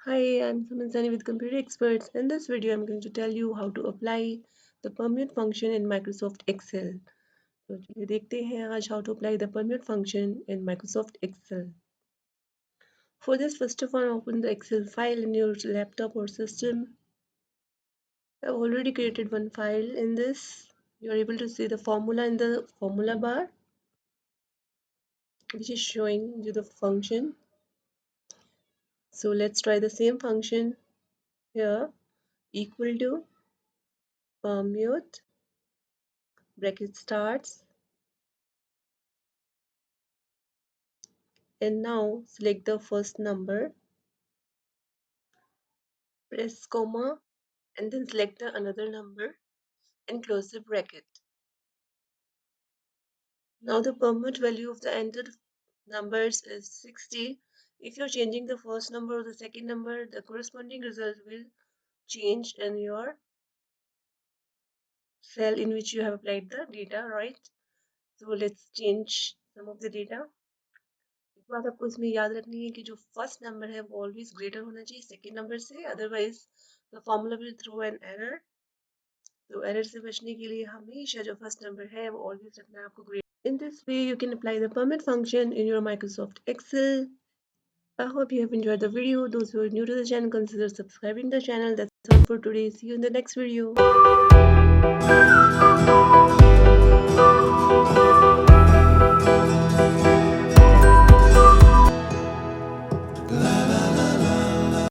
Hi, I'm Suman Sani with Computer Experts. In this video, I'm going to tell you how to apply the permute function in Microsoft Excel. तो चलिए देखते हैं आज how to apply the permute function in Microsoft Excel. For this, first of all, open the Excel file in your laptop or system. I've already created one file. In this, you're able to see the formula in the formula bar, which is showing you the function. So let's try the same function here, equal to permute, bracket starts, and now select the first number, press comma, and then select the another number and close the bracket. Now the permute value of the entered numbers is 60. If you're changing the first number or the second number, the corresponding result will change in your cell in which you have applied the data, right? So let's change some of the data. एक बात आपको इसमें याद रखनी है कि जो first number है वो ऑलवेज ग्रेटर होना चाहिए सेकेंड नंबर से, otherwise the formula will throw an error. तो एरर से बचने के लिए हमेशा जो फर्स्ट नंबर है वो ऑलवेज रखना है आपको greater. In this way, you can apply the permit function in your Microsoft Excel. I hope you have enjoyed the video. Those who are new to the channel, consider subscribing the channel. That's all for today. See you in the next video.